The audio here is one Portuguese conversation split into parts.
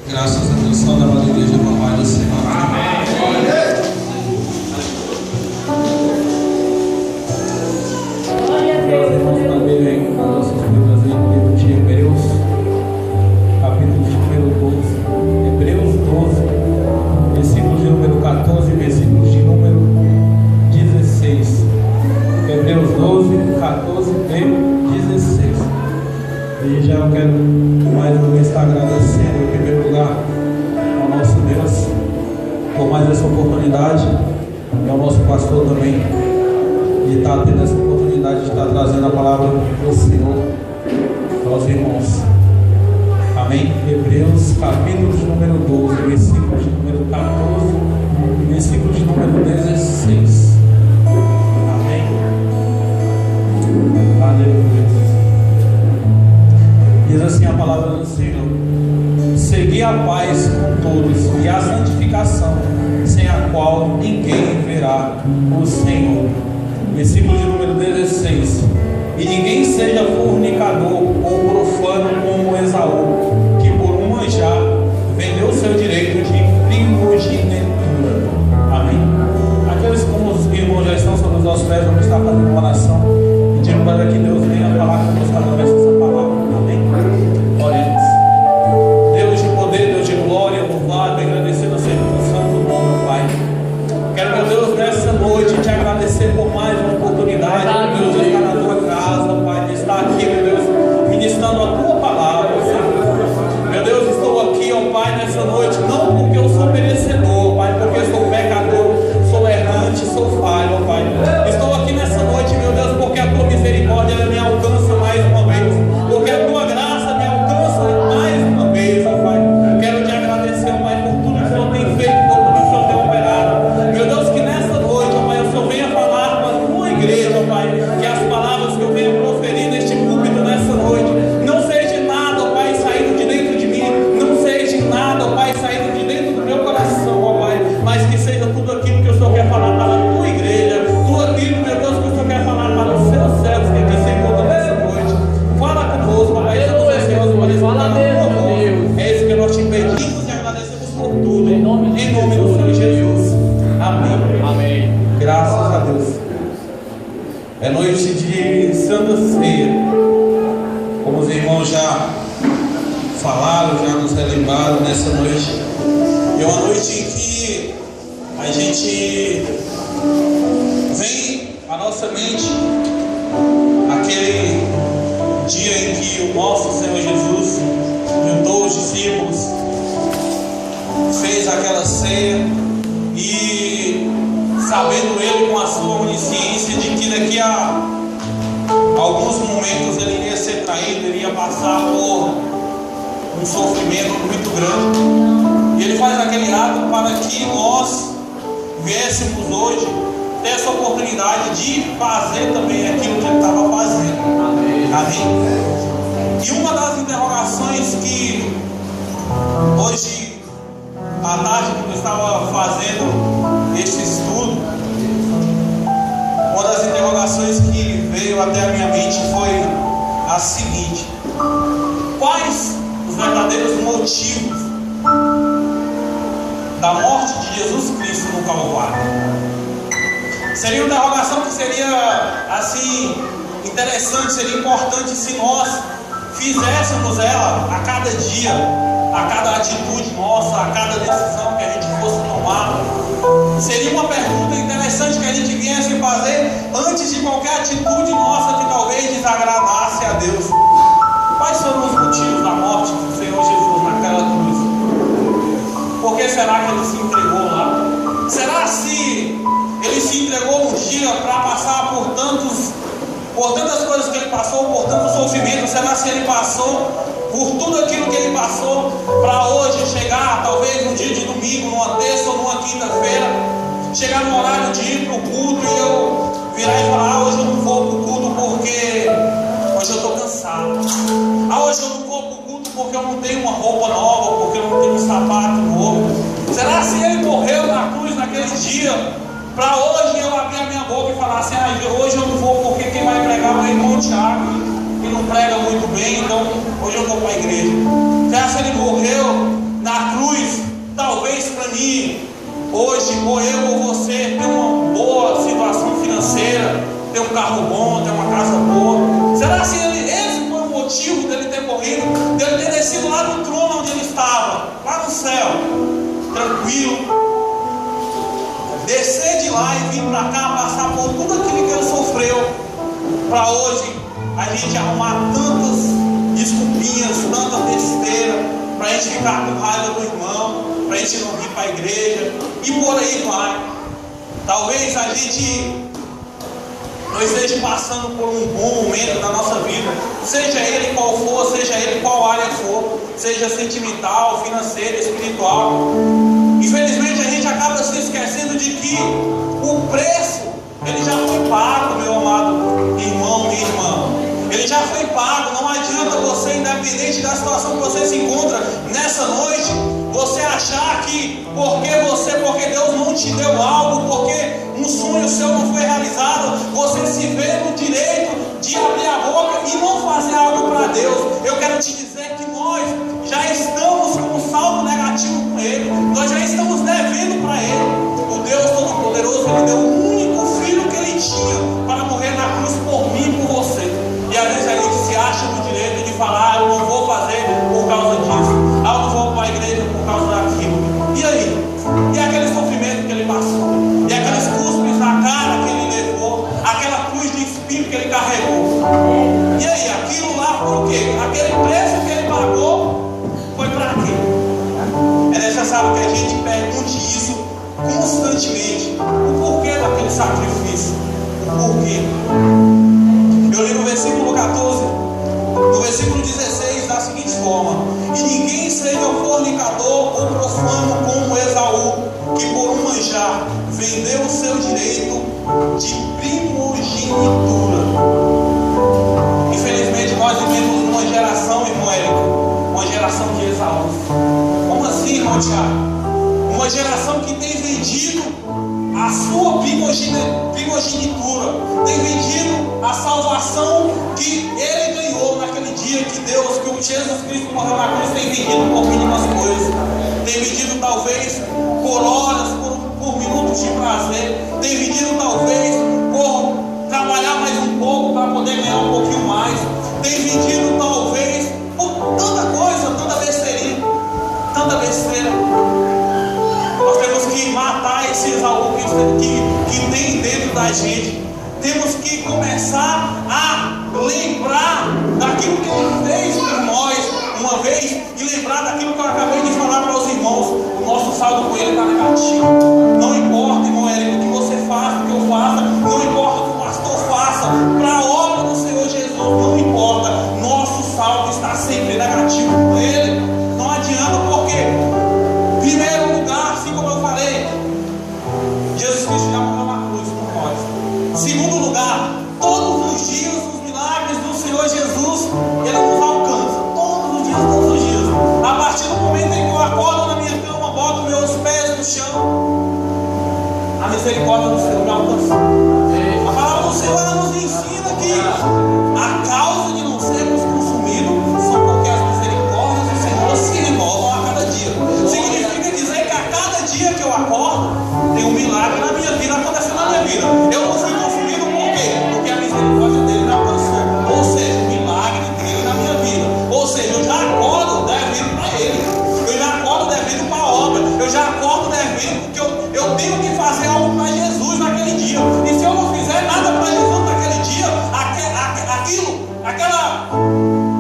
Graças a Deus, só da igreja com a paz do Senhor. Amém. Glória a Deus. Vamos abrir aí com as nossas Bíblias aí no livro de Hebreus, capítulo de número 12. Hebreus 12, versículos de número 14 e versículos de número 16. Hebreus 12, 14 e 16. E já eu quero mais uma vez estar agradecendo em primeiro lugar ao nosso Deus por mais essa oportunidade e ao nosso pastor também de estar tendo essa oportunidade de estar trazendo a palavra do Senhor aos irmãos. Amém? Hebreus capítulo de número 12, versículos de número 14 e versículos de número 16. Amém? Aleluia. Diz assim a palavra do Senhor: segui a paz com todos e a santificação, sem a qual ninguém verá o Senhor. Versículo de número 16: e ninguém seja fornicador ou profano como Esaú, que por um manjar vendeu seu direito de primogenitura. Amém? Aqueles como os irmãos já estão sobre os nossos pés, vamos estar fazendo uma oração, pedindo para que Deus venha falar conosco através dessa palavra. Amém? Oremos. Deus de poder, Deus de glória, louvado e agradecido seja o teu santo nome, Pai. Quero, meu Deus, nessa noite te agradecer por mais uma oportunidade, meu Deus, de estar na tua casa, Pai, de estar aqui, meu Deus, ministrando a tua palavra, Senhor. Meu Deus, estou aqui, ó Pai, nessa noite, não porque eu sou merecedor, Pai, porque eu sou pecador, sou errante, sou falho, ó Pai. Estou aqui nessa noite, meu Deus, porque a tua misericórdia ela me alcança mais uma vez, porque a tua graça me alcança mais uma vez, ó Pai. Quero te agradecer, ó Pai, por tudo que o Senhor tem feito, por tudo que o Senhor tem operado. Meu Deus, que nessa noite, ó Pai, o Senhor venha falar com a tua igreja, ó Pai, que as palavras que eu venho proferir neste púlpito nessa noite não seja nada, ó Pai, saindo de dentro de mim, não seja nada, ó Pai, saindo de dentro do meu coração, ó Pai, mas que seja tudo aquilo que o Senhor quer falar para a tua igreja, tudo aquilo, meu Deus, que o Senhor quer falar para os seus servos que aqui se encontram nessa noite. Fala conosco, ó Pai, estamos ansiosos para escutar a tua voz. É isso que nós te pedimos e agradecemos por tudo, em nome do Senhor Jesus. Amém. Amém. Graças a Deus. É noite de Santa Ceia. Como os irmãos já falaram, já nos relembraram nessa noite. É uma noite em que a gente vem à nossa mente aquele dia em que o nosso Senhor Jesus juntou os discípulos, fez aquela ceia e sabendo ele com a sua onisciência de que daqui a alguns momentos ele iria ser traído, ele ia passar por um sofrimento muito grande, e ele faz aquele ato para que nós viéssemos hoje ter essa oportunidade de fazer também aquilo que ele estava fazendo. Amém? E uma das interrogações que hoje à tarde, quando eu estava fazendo este estudo, uma das interrogações que veio até a minha mente foi a seguinte: quais os verdadeiros motivos da morte de Jesus Cristo no Calvário? Seria uma interrogação que seria assim interessante, seria importante se nós fizéssemos ela a cada dia, a cada atitude nossa, a cada decisão que a gente fosse tomar. Seria uma pergunta interessante que a gente viesse fazer antes de qualquer atitude nossa que talvez desagradasse a Deus. Quais foram os motivos da morte do Senhor Jesus naquela cruz? Por que será que ele se entregou lá? Será se ele se entregou um dia para passar por tantas coisas que ele passou, por tanto sofrimento? Será se ele passou por tudo aquilo que ele passou para hoje chegar, talvez um dia de domingo, numa terça ou numa quinta-feira, chegar no horário de ir para o culto e eu virar e falar: hoje eu não vou para o culto porque hoje eu estou cansado. Hoje eu não vou para o culto porque eu não tenho uma roupa nova, porque eu não tenho um sapato novo. Será se ele morreu na cruz naquele dia para hoje eu abrir a minha boca e falar assim: hoje eu não vou porque quem vai pregar é o irmão Tiago, que não prega muito bem, então hoje eu vou para a igreja? Será se ele morreu na ou eu ou você ter uma boa situação financeira, ter um carro bom, ter uma casa boa? Será que esse foi o motivo dele ter morrido, dele ter descido lá no trono onde ele estava, lá no céu, tranquilo, descer de lá e vir para cá, passar por tudo aquilo que ele sofreu, para hoje a gente arrumar tantas desculpinhas, tanta besteira, para a gente ficar com raiva do irmão, para a gente não vir para a igreja, e por aí vai. Talvez a gente não esteja passando por um bom momento da nossa vida, seja ele qual for, seja ele qual área for, seja sentimental, financeira, espiritual. Infelizmente a gente acaba se esquecendo de que o preço, ele já foi pago, meu amado irmão e irmã. Ele já foi pago. Não adianta você, independente da situação que você se encontra nessa noite, você achar que porque Deus não te deu algo, porque um sonho seu não foi realizado, você se vê no direito de abrir a boca e não fazer algo para Deus. Eu quero te dizer que nós já estamos com um saldo negativo com Ele, nós já estamos devendo para Ele. O Deus Todo-Poderoso, Ele deu o único filho que Ele tinha para morrer na cruz por mim e por você. E às vezes a gente se acha no direito de falar: eu não vou fazer por causa disso, eu não vou para a igreja por causa daquilo. E aí? E aquele sofrimento que ele passou? E aqueles cuspes na cara que ele levou? Aquela cruz de espinho que ele carregou? E aí? Aquilo lá por quê? Aquele preço que ele pagou foi para quê? É necessário que a gente pergunte isso constantemente. O porquê daquele sacrifício? O porquê? Eu li no versículo 14, no versículo 16, da seguinte forma: e ninguém seja fornicador ou profano como Esaú, que por um manjar vendeu o seu direito de primogenitura. Infelizmente nós vivemos uma geração, irmão Érico, uma geração de Esaú. Como assim, irmão Tiago? Uma geração que tem vendido a sua primogenitura, tem vendido a salvação que ele ganhou naquele dia que Deus, que o Jesus Cristo morreu na cruz, tem vendido por mínimas coisas, tem vendido talvez por horas, por minutos de prazer, tem vendido talvez por trabalhar mais um pouco para poder ganhar um pouquinho mais, tem vendido talvez por tanta coisa, tanta besteirinha, tanta besteira. Nós temos que matar esse Esaú que tem dentro da gente. Temos que começar a lembrar daquilo que Ele fez por nós uma vez, e lembrar daquilo que eu acabei de falar para os irmãos. O nosso saldo com Ele está negativo. Não importa, irmão Érico, o que você faça, o que eu faça, não importa o que o pastor faça, para a obra do Senhor Jesus, não importa. Nosso saldo está sempre negativo com Ele. Não adianta, porque primeiro lugar, assim como eu falei, Jesus Cristo já morreu na cruz por nós. Segundo lugar, todos os dias os milagres do Senhor Jesus, Ele nos alcança. Todos os dias. A partir do momento em que eu acordo na minha cama, boto meus pés no chão, a misericórdia do Senhor me alcança. A palavra do Senhor, ela nos ensina que a causa de não sermos consumidos são porque as misericórdias do Senhor se renovam a cada dia. Significa dizer que a cada dia que eu acordo, tem um milagre na minha vida acontecendo na minha vida. Eu não fui consumido por quê? Porque a misericórdia dele me alcançou. Ou seja, o milagre dele na minha vida. Ou seja, eu já acordo devendo para ele. Eu já acordo devendo para a obra. Eu já acordo devendo porque eu tenho que fazer algo para Jesus naquele dia. E se eu não fizer nada para Jesus naquele dia,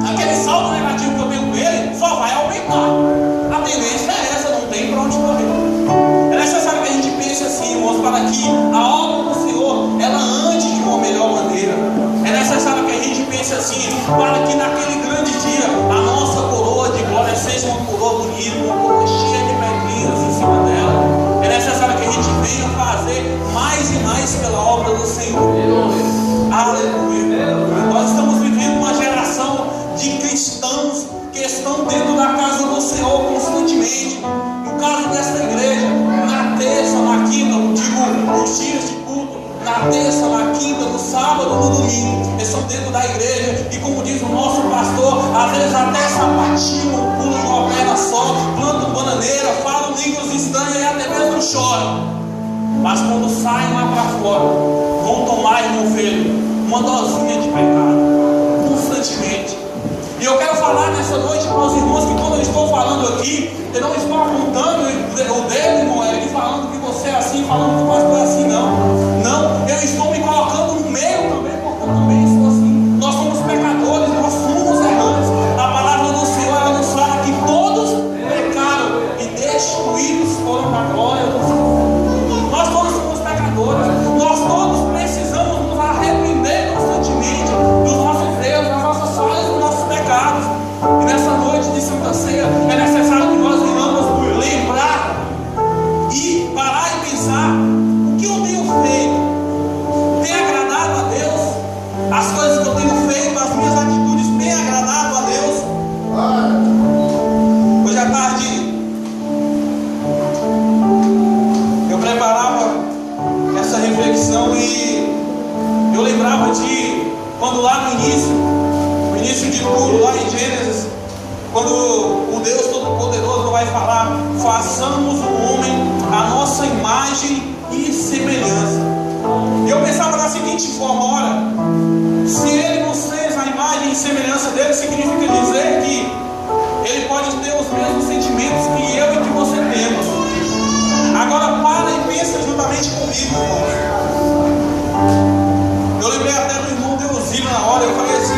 aquele saldo negativo que eu tenho com ele só vai aumentar. A tendência é essa, não tem para onde correr. É necessário que a gente pense assim, irmãos, para que a obra do Senhor, ela ande de uma melhor maneira. É necessário que a gente pense assim, para que naquele grande dia, a nossa coroa de glória seja uma coroa bonita, uma coroa cheia de pedrinhas em cima dela. É necessário que a gente venha fazer mais e mais pela obra do Senhor. Aleluia. Nós estamos vivendo uma geração de cristãos que estão dentro da casa do Senhor constantemente. No caso desta igreja, na terça, na quinta, nos dias de culto, na terça, na quinta, no sábado, no domingo, eles estão dentro da igreja, e como diz o nosso pastor, às vezes até sapatinho, pulam de uma perna só, plantam bananeira, falam línguas estranhas e até mesmo choram. mas quando saem lá para fora, vão tomar, irmão filho, uma dosinha de pecado, constantemente. E eu quero falar nessa noite para os irmãos que quando eu estou falando aqui, eu não estou apontando o dedo, irmão Eric, falando que você é assim, falando que o pastor é assim, não, eu estou me colocando no meio também, porque eu também sou assim. Nós somos pecadores, nós somos errantes. A palavra do Senhor, ela nos fala que todos pecaram e destruídos foram para a glória do Senhor. Nós todos somos pecadores, nós todos precisamos nos arrepender constantemente dos nossos erros, das nossas falhas, dos nossos pecados. E nessa noite de Santa Ceia é necessário que nós venhamos nos lembrar e parar e pensar: o que eu tenho feito? Tem agradado a Deus? As coisas que eu tenho feito, as minhas atitudes têm agradado a Deus? Hoje à tarde eu preparava essa reflexão e eu lembrava de quando lá no início de tudo, lá em Gênesis, quando o Deus Todo-Poderoso vai falar: façamos o homem a nossa imagem e semelhança. E eu pensava da seguinte forma: ora, se Ele nos fez a imagem e semelhança dele, significa dizer que Ele pode ter os mesmos sentimentos que eu e que você temos. Agora para e pensa juntamente comigo, irmãos. Eu lembrei até do irmão Deusino na hora. Eu falei assim: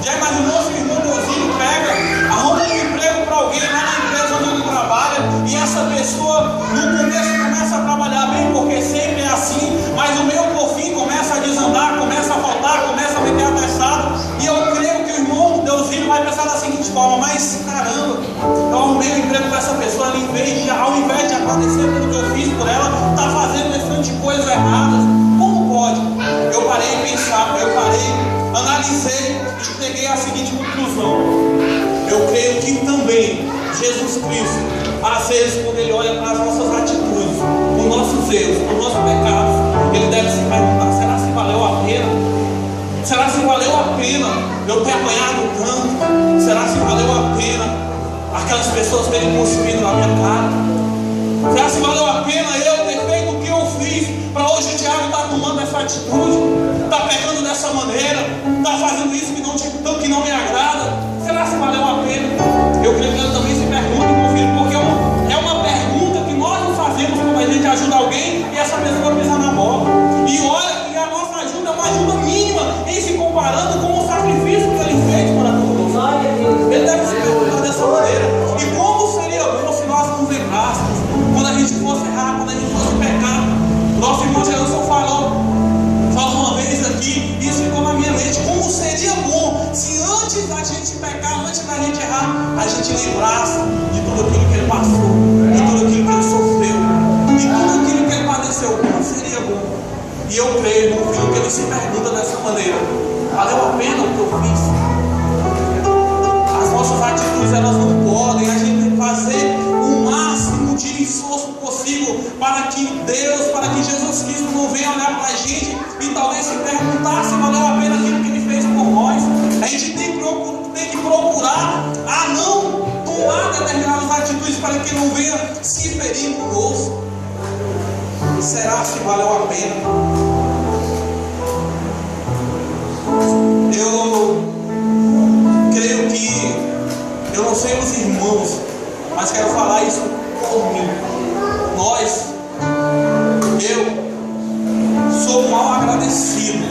já imaginou se o irmão Deusino pega, arruma um emprego para alguém lá na empresa onde ele trabalha, e essa pessoa no começo começa a trabalhar bem, porque sempre é assim, mas o meu por fim começa a desandar, começa a faltar, começa a meter atestado, e eu creio que o irmão Deusino vai pensar da seguinte forma: mas caramba, eu arrumei um emprego para essa pessoa, ao invés de agradecer pelo que eu fiz por ela, está fazendo esse tanto de coisas erradas. Como pode? Eu parei, analisei e cheguei à seguinte conclusão: eu creio que também Jesus Cristo, às vezes, quando Ele olha para as nossas atitudes, os nossos erros, os nossos pecados, Ele deve se perguntar: será se valeu a pena? Será se valeu a pena eu ter apanhado tanto? Será se valeu a pena aquelas pessoas terem cuspido na minha cara? Será se valeu a pena eu ter feito o que eu fiz para hoje o Tiago estar tomando essa atitude, está pegando dessa maneira, está fazendo isso que não me agrada? Será se valeu a pena? Eu creio que ele também se pergunta, meu filho, porque é uma pergunta que nós não fazemos quando a gente ajuda alguém e essa pessoa pisa na bola. E olha que a nossa ajuda é uma ajuda mínima em se comparando com o sacrifício que ele fez para todos. Ele deve se perguntar dessa maneira. E como seria bom se nós nos lembrássemos, quando a gente fosse errar, quando a gente fosse pecar. Nosso irmão Gelson falou uma vez aqui, e isso ficou na minha mente: como seria bom se antes da gente pecar, antes da gente errar, a gente lembrasse de tudo aquilo que ele passou, de tudo aquilo que ele sofreu, de tudo aquilo que ele padeceu. Como seria bom? E eu creio, meu filho, que ele se pergunta dessa maneira: valeu a pena o que eu fiz? As nossas atitudes, elas não podem, a gente tem que fazer o máximo de esforço possível para que Deus, para que Jesus Cristo não venha olhar para a gente e talvez se perguntar se valeu a pena aquilo que Ele fez por nós. A gente tem que procurar a não tomar determinadas atitudes para que não venha se ferir conosco. Será se valeu a pena? Eu creio que, eu não sei os irmãos, mas quero falar isso por mim. Eu sou mal agradecido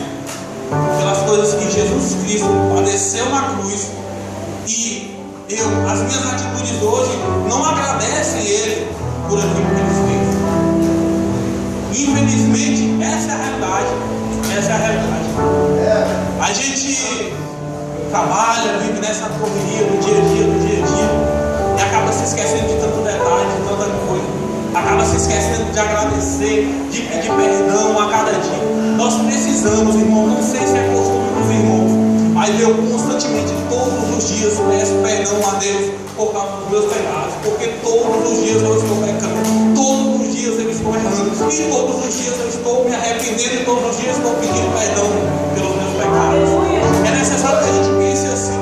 pelas coisas que Jesus Cristo padeceu na cruz, e as minhas atitudes hoje não agradecem Ele por aquilo que Ele fez. Infelizmente, essa é a realidade. A gente trabalha, vive nessa correria do dia a dia, e acaba se esquecendo de tanto detalhe, de tanta coisa. Acaba se esquecendo de agradecer, de pedir perdão a cada dia. Nós precisamos, irmão, não sei se é costume dos irmãos, mas eu constantemente, todos os dias, peço perdão a Deus por causa dos meus pecados, porque todos os dias eu estou pecando, todos os dias eu estou errando, e todos os dias eu estou me arrependendo, e todos os dias estou pedindo perdão pelos meus pecados. É necessário que a gente pense assim.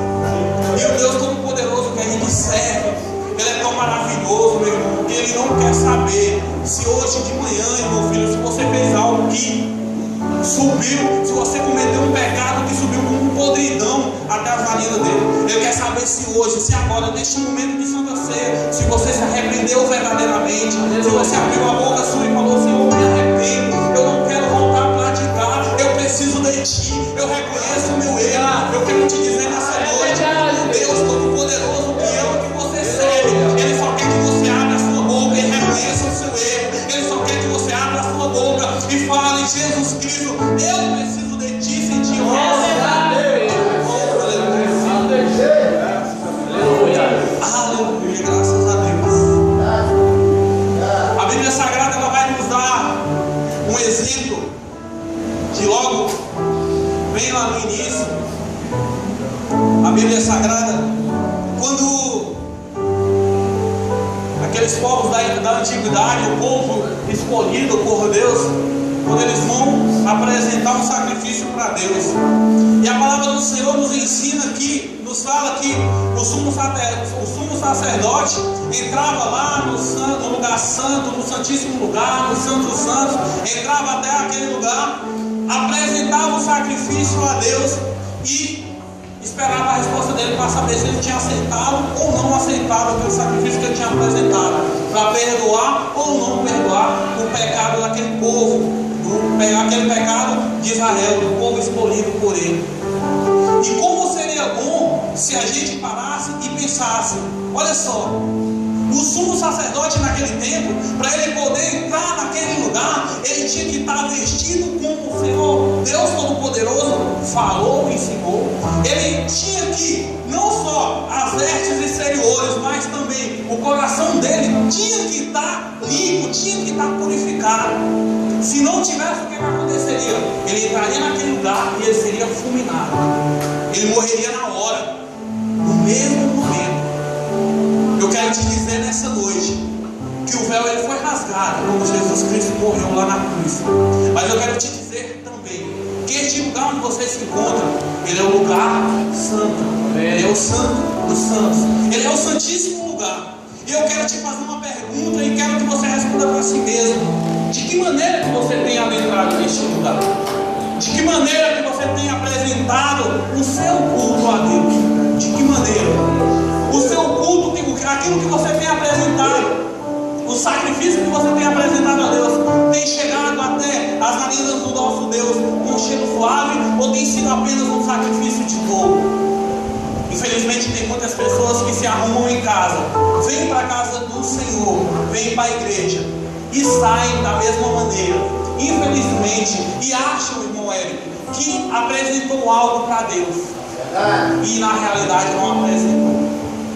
E o Deus Todo-Poderoso que a gente serve, Ele é tão maravilhoso, meu irmão, que Ele não quer saber Se hoje de manhã, meu filho, se você fez algo que subiu, se você cometeu um pecado que subiu como um podridão até as narinas dele, Ele quer saber se hoje, se agora, neste momento de Santa Ceia, se você se arrependeu verdadeiramente, se você abriu a boca sua e falou: Senhor, me arrependo, eu não quero voltar a praticar, eu preciso de Ti, eu reconheço o meu erro. Eu quero te dizer nessa noite, Deus Todo-Poderoso que ama, que você serve, Ele só quer que você abra a sua boca e reconheça o seu erro. Ele só quer que você abra a sua boca e fale: Jesus Cristo, eu preciso de Ti, sem Ti eu aleluia, graças a Deus. A Bíblia Sagrada, ela vai nos dar um exemplo de logo bem lá no início. A Bíblia Sagrada, quando aqueles povos da antiguidade, o povo escolhido por Deus, quando eles vão apresentar um sacrifício para Deus, e a palavra do Senhor nos ensina aqui, nos fala que o sumo sacerdote entrava lá no lugar santo, no santíssimo lugar, no santo dos santos, entrava até aquele lugar, apresentava o sacrifício a Deus e esperava a resposta dele para saber se ele tinha aceitado ou não aceitado aquele sacrifício que ele tinha apresentado, para perdoar ou não perdoar o pecado daquele povo, aquele pecado de Israel, do povo escolhido por ele. E como seria bom se a gente parasse e pensasse: olha só, o sumo sacerdote naquele tempo, para ele poder entrar naquele lugar, ele tinha que estar vestido como o Senhor Deus Todo-Poderoso falou e ensinou. Ele tinha que, não só as vestes exteriores, mas também o coração dele tinha que estar limpo, tinha que estar purificado. Se não tivesse, o que aconteceria? Ele entraria naquele lugar e ele seria fulminado. Ele morreria na hora, no mesmo momento. Eu quero te dizer nessa noite que o véu ele foi rasgado quando Jesus Cristo morreu lá na cruz. Mas eu quero te dizer também que este lugar onde você se encontra, ele é o lugar santo. Ele é o santo dos santos. Ele é o santíssimo lugar. E eu quero te fazer uma pergunta e quero que você responda para si mesmo. De que maneira que você tem adentrado neste lugar? De que maneira que você tem apresentado o seu culto a Deus? De que maneira? O seu culto, aquilo que você tem apresentado, o sacrifício que você tem apresentado a Deus, tem chegado até as narinas do nosso Deus com um cheiro suave, ou tem sido apenas um sacrifício de dor? Infelizmente tem muitas pessoas que se arrumam em casa, vêm para a casa do Senhor, vêm para a igreja e saem da mesma maneira, infelizmente, e acham, irmão Érico, que apresentou algo para Deus, e na realidade não apresentou.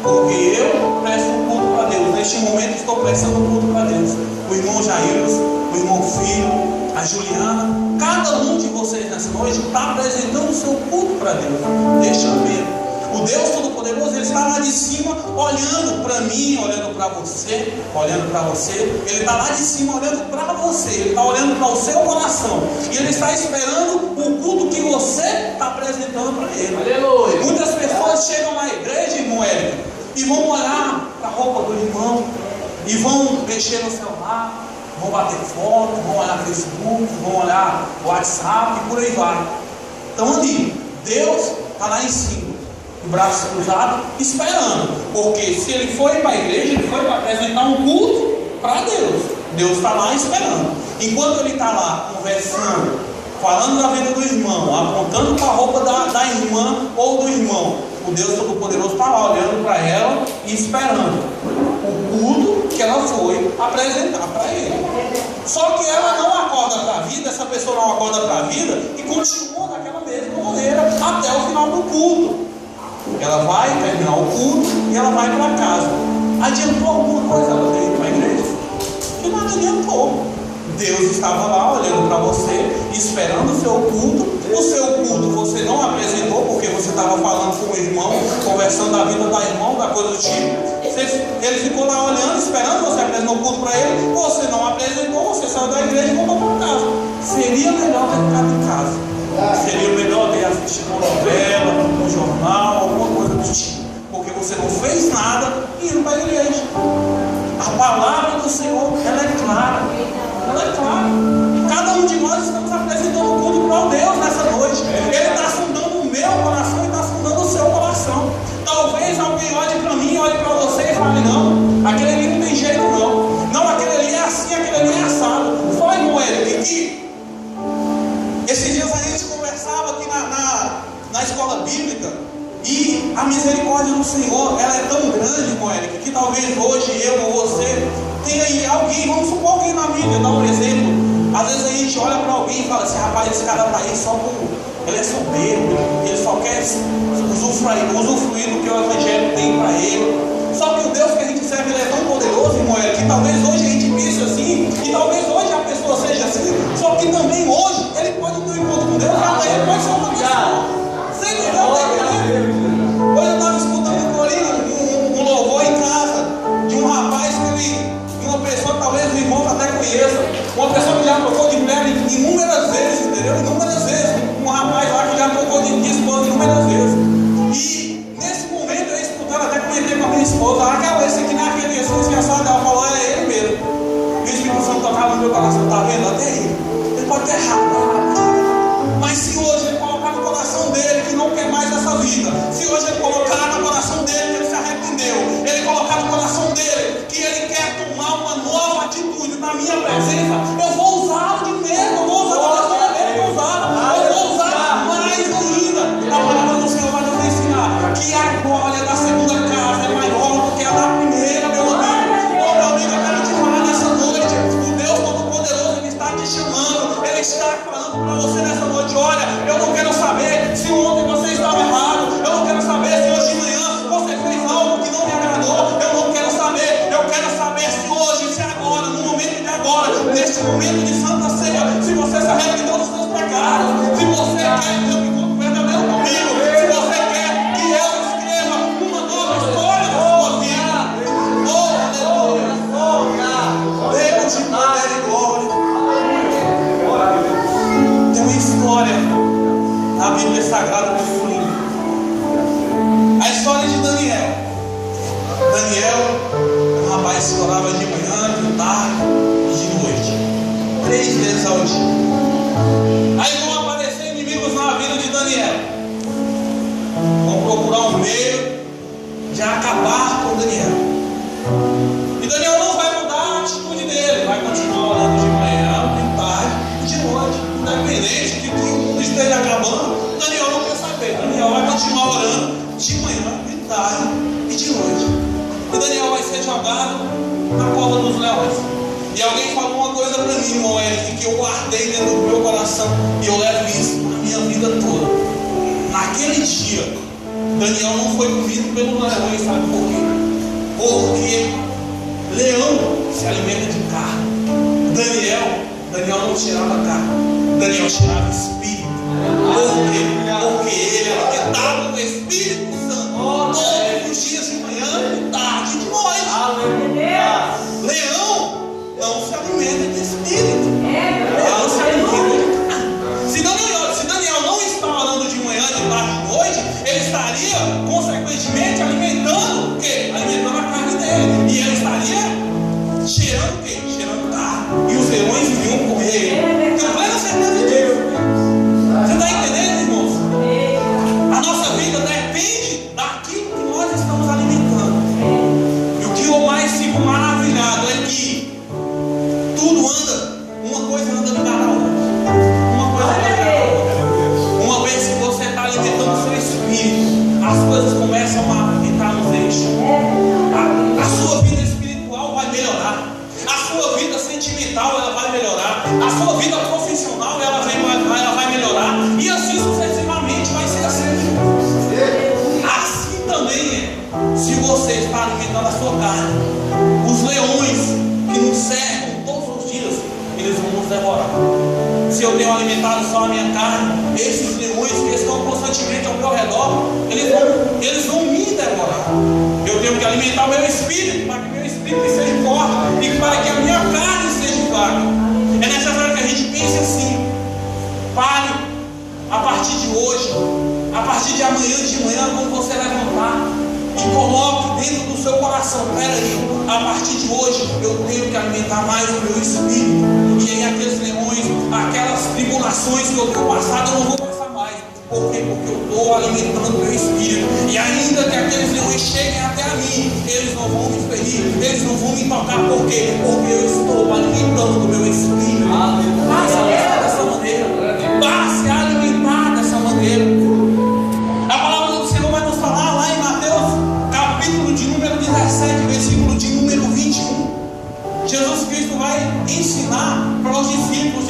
Porque eu presto um culto para Deus. Neste momento estou prestando um culto para Deus. O irmão Jair, o irmão Filho, a Juliana, cada um de vocês nessa noite está apresentando o seu culto para Deus. Neste momento, o Deus Todo-Poderoso, Ele está lá de cima olhando para mim, olhando para você, olhando para você. Ele está lá de cima olhando para você. Ele está olhando para o seu coração. E Ele está esperando o culto que você está apresentando para Ele. Aleluia. Muitas pessoas chegam na igreja, irmão Érico, e vão olhar para a roupa do irmão, e vão mexer no celular, vão bater foto, vão olhar no Facebook, vão olhar o WhatsApp e por aí vai. Então ali, Deus está lá em cima, de braços cruzados, esperando. Porque se ele foi para a igreja, ele foi para apresentar um culto para Deus. Deus está lá esperando. Enquanto ele está lá conversando, falando da vida do irmão, apontando para a roupa da irmã ou do irmão, o Deus Todo-Poderoso está lá olhando para ela e esperando o culto que ela foi apresentar para ele. Só que ela não acorda para a vida, essa pessoa não acorda para a vida e continua daquela mesma maneira até o final do culto. Ela vai terminar o culto e ela vai para casa. Adiantou alguma coisa ela ter ido para a igreja? Que nada adiantou. Deus estava lá olhando para você, esperando o seu culto. O seu culto você não apresentou, porque você estava falando com o irmão, conversando da vida da irmã, da coisa do tipo. Ele ficou lá olhando, esperando você apresentar o culto para ele. Você não apresentou, você saiu da igreja e voltou para casa. Seria melhor ter ficado em casa. Seria melhor ter assistido uma novela, um jornal, alguma coisa do tipo. Porque você não fez nada e indo para a igreja. A palavra do Senhor, ela é clara. é claro. Cada um de nós estamos apresentando o culto para o Deus nessa noite. Ele está sondando o meu coração e está sondando o seu coração. Talvez alguém olhe para mim, olhe para você e fale: não, aquele ali não tem jeito não. Não, aquele ali é assim, aquele ali é assado. Foi, Moed, que esses dias a gente conversava aqui na escola bíblica. E a misericórdia do Senhor, ela é tão grande, Moed, que talvez hoje eu ou você tenha aí alguém, vamos supor alguém na mídia, dá um exemplo. Às vezes a gente olha para alguém e fala assim: rapaz, esse cara está aí só por... ele é soberbo, ele só quer usufruir do que o Evangelho tem para ele. Só que o Deus que a gente serve, ele é tão poderoso, Moed, que talvez hoje a gente pense assim, e talvez hoje a pessoa seja assim, só que também hoje ele pode ter um encontro com Deus, e amanhã pode ser uma pessoa. Você entendeu? Hoje eu estava escutando um corinho, um louvor em casa, de um rapaz de uma pessoa que talvez o irmão até conheça, uma pessoa que já trocou de mulher inúmeras vezes, entendeu? Inúmeras vezes, um rapaz lá que já trocou de esposa inúmeras vezes. E nesse momento eu escutando, até comentei com a minha esposa: Raquel, esse aqui não é aquele Jesus que a senhora dela falou, é ele mesmo. E o Espírito Santo tocava no meu coração, tá vendo? Até ele pode ter errado, mas se hoje ele colocar no coração dele que não quer mais essa vida, se hoje ele colocar no coração dele que ele se arrependeu, ele colocar no coração dele que ele quer tomar uma nova atitude na minha presença, eu vou usá-lo de mesmo, eu vou usá-lo da sua vez, eu vou usar mais ainda. A palavra do Senhor vai nos ensinar que a glória da segunda casa é maior do que a da primeira, meu amigo. Ô meu amigo, eu quero te falar nessa noite, o Deus Todo-Poderoso, ele está te chamando, ele está falando para você nessa noite: olha, eu não quero saber se ontem você estava errado, eu não quero saber se hoje de manhã você fez algo que não me agradou, eu não quero saber, eu quero saber se hoje, se agora, no momento de agora, neste momento de Santa Ceia, se você se arrependeu dos seus pecados, se você quer ter um encontro verdadeiro comigo, se você quer que eu escreva uma nova história da sua vida. Oh, aleluia! Deus de poder e glória. Tem uma história na Bíblia Sagrada muito linda. A história de Daniel. Daniel é um rapaz que orava de manhã, de tarde e de noite, 3 vezes ao dia. Aí vão aparecer inimigos na vida de Daniel. Vão procurar um meio de acabar com Daniel. E Daniel não vai mudar a atitude dele, vai continuar orando de manhã, de tarde e de noite. Independente de que o mundo esteja acabando, Daniel não quer saber. Daniel vai continuar orando de manhã, de tarde e de noite. E Daniel vai ser jogado na cova dos leões. E alguém falou uma coisa para mim, Moed, que eu guardei dentro do meu coração, e eu levo isso na minha vida toda. Naquele dia, Daniel não foi comido pelos leões, sabe por quê? Porque leão se alimenta de carne. Daniel não tirava carne, Daniel tirava espírito. Por quê? Porque ele era alimentado no Espírito Santo todos os dias, de manhã, de tarde e de noite. Leão não se alimenta de espírito, leão se alimenta de carne. Se Daniel não está orando de manhã, de tarde e de noite, ele estaria consequentemente alimentando o quê? Alimentando a carne dele. E ele estaria cheirando o quê? Cheirando carne. E os leões iriam comer ele. Então vai na certeza disso. Você está entendendo, irmãos? A nossa vida depende daquilo que nós estamos alimentando. E o que eu mais fico maravilhado é que tudo anda, uma coisa anda ligada à outra. Uma coisa anda ligada à outra. Uma vez que você está alimentando o seu espírito, as coisas começam a entrar nos eixos. A sua vida espiritual vai melhorar. A sua vida sentimental ela vai melhorar. A sua vida profissional ela vai melhorar. E assim sucessivamente vai ser assim. Assim também é. Se você está alimentando a sua carne, os leões que nos cercam todos os dias, eles vão nos devorar. Se eu tenho alimentado só a minha carne, esses leões que estão constantemente ao meu redor, eles vão me devorar. Eu tenho que alimentar o meu espírito, para que o meu espírito seja forte e para que a minha carne seja fraca. É necessário que a gente pense assim. Pare, a partir de hoje, a partir de amanhã de manhã, quando você levantar, e coloque dentro do seu coração: peraí, a partir de hoje eu tenho que alimentar mais o meu espírito. E aí aqueles leões, aquelas tribulações que eu tenho passado, eu não vou passar mais. Por quê? Porque eu estou alimentando o meu espírito. E ainda que aqueles leões cheguem até a mim, eles não vão me ferir, eles não vão me tocar. Por quê? Porque eu estou alimentando o meu espírito. Passe a alimentar dessa maneira. Passe a alimentar dessa maneira. A palavra do Senhor vai nos falar lá em Mateus, capítulo de número 17, versículo de número 21. Jesus Cristo vai ensinar para os discípulos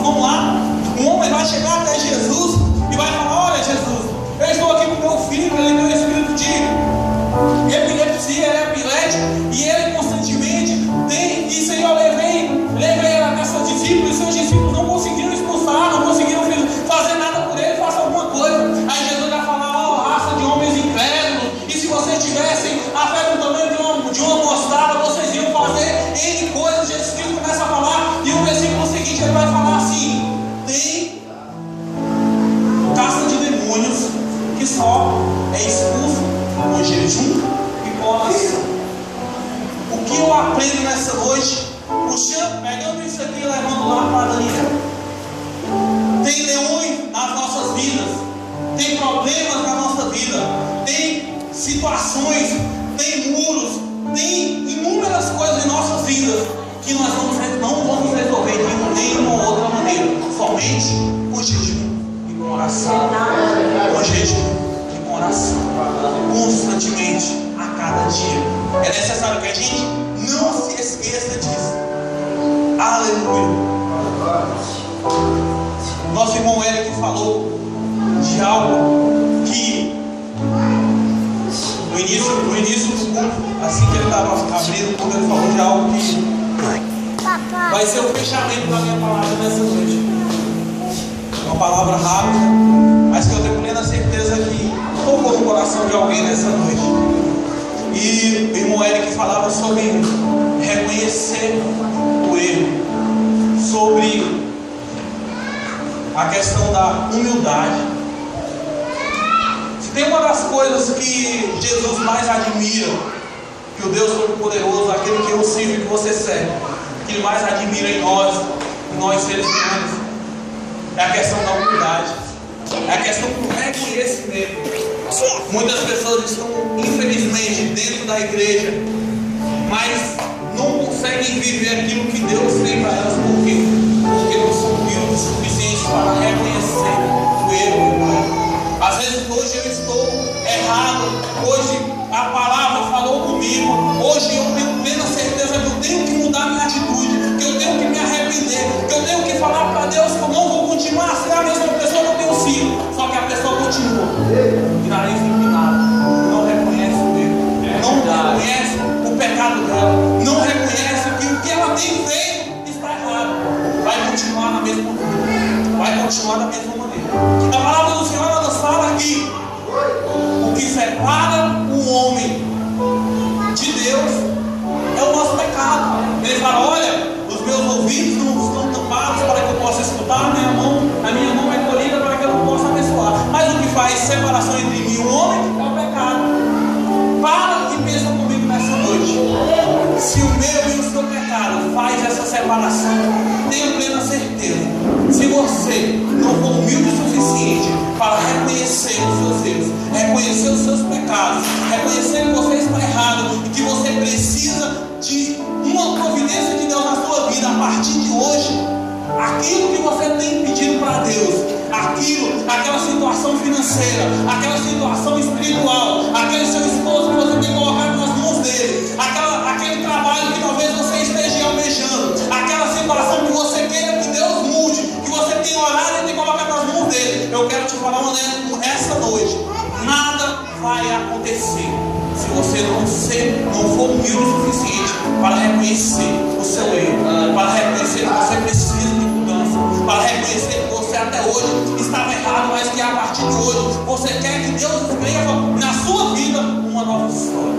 vão lá. Um homem vai chegar até Jesus e vai falar: olha, Jesus, eu estou aqui com meu filho, ele tem um espírito de epilepsia, ele é epilético, e ele constantemente tem isso. Aí eu levei ele até seus discípulos, e seus discípulos não conseguiram expulsar, não conseguiram fazer nada por ele. Faça alguma coisa. Aí Jesus vai falar: ó, raça de homens incrédulos, e se vocês tivessem a fé do tamanho de uma mostarda, vocês iam fazer N coisas. Jesus Cristo começa a falar, e o versículo seguinte ele vai falar assim: tem casta de demônios que só é expulso com jejum e oração. O que eu aprendo nessa noite, pegando isso aqui e levando lá para Daniel? Tem leões nas nossas vidas, tem problemas na nossa vida, tem situações, tem muros, tem inúmeras coisas em nossas vidas que nós não vamos resolver de nenhuma outra maneira, somente com jejum e com oração. Com jejum e com oração, constantemente, a cada dia. É necessário que a gente não se esqueça disso. Aleluia. Nosso irmão Eric falou de algo que no início do culto, assim que ele estava abrindo o culto, ele falou de algo que vai ser o fechamento da minha palavra nessa noite. Uma palavra rápida, mas que eu tenho plena certeza que tocou no coração de alguém nessa noite. E o irmão Eric falava sobre reconhecer o erro, sobre a questão da humildade. Se tem uma das coisas que Jesus mais admira, que o Deus Todo-Poderoso, aquele que eu sirvo e que você serve, que Ele mais admira em nós seres humanos, é a questão da humildade, é a questão do reconhecimento. Muitas pessoas estão, infelizmente, dentro da igreja, mas não conseguem viver aquilo que Deus tem para elas. Por quê? Porque não são humildes o suficiente para reconhecer o erro. Às vezes hoje eu estou errado, hoje a palavra falou comigo, hoje eu tenho plena certeza que eu tenho que mudar minha atitude, que eu tenho que me arrepender, que eu tenho que falar para Deus que eu não vou continuar a ser a mesma pessoa que eu tenho sido. Só que a pessoa continua de nariz empinado, não reconhece o erro, não reconhece o pecado dela, não reconhece que o que ela tem feito está errado, vai continuar na mesma maneira, vai continuar da mesma maneira. A palavra do Senhor nos fala que o que separa o homem de Deus é o nosso pecado. Ele fala: olha, os meus ouvidos não estão tampados para que eu possa escutar, a minha mão é colhida para que eu não possa abençoar. Mas o que faz separação entre mim e o homem é o pecado. Para e pensa comigo nessa noite. Se o meu e o seu pecado faz essa separação, tenha plena certeza, se você não for humilde o suficiente para reconhecer os seus erros, reconhecer os seus pecados, reconhecer que você está errado e que você precisa de uma providência de Deus na sua vida a partir de hoje, aquilo que você tem pedido para Deus, aquela situação financeira, aquela situação espiritual, aquele seu esposo que você tem colocado nas mãos dele, aquele trabalho que talvez você esteja almejando, aquela situação que você queira que Deus mude, que você tem orado e tem colocado nas mãos dele. Eu quero te falar essa noite: nada vai acontecer se você não for humilde o suficiente para reconhecer o seu erro, para reconhecer que você precisa de mudança, para reconhecer que você até hoje estava errado, mas que a partir de hoje você quer que Deus escreva na sua vida uma nova história.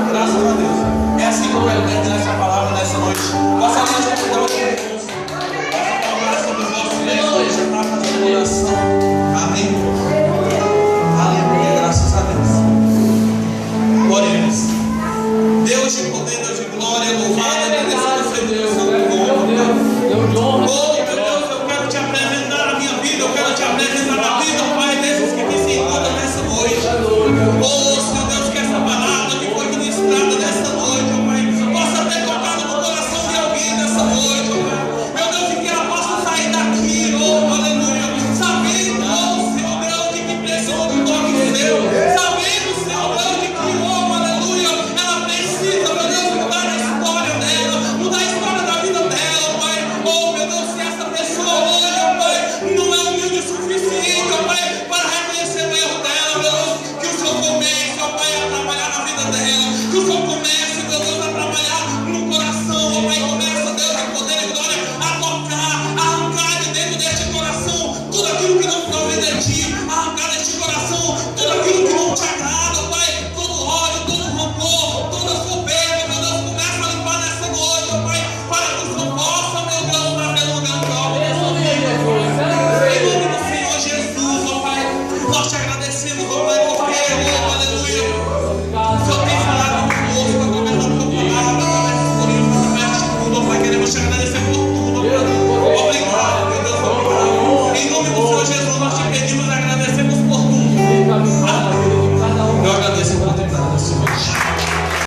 Graças a Deus. É assim que eu quero terminar essa palavra nessa noite. Gostaria de convidar os irmãos a colocar sobre os nossos irmãos, já está fazendo oração. Amém. Aleluia, graças a Deus. glória, louvado, agradecido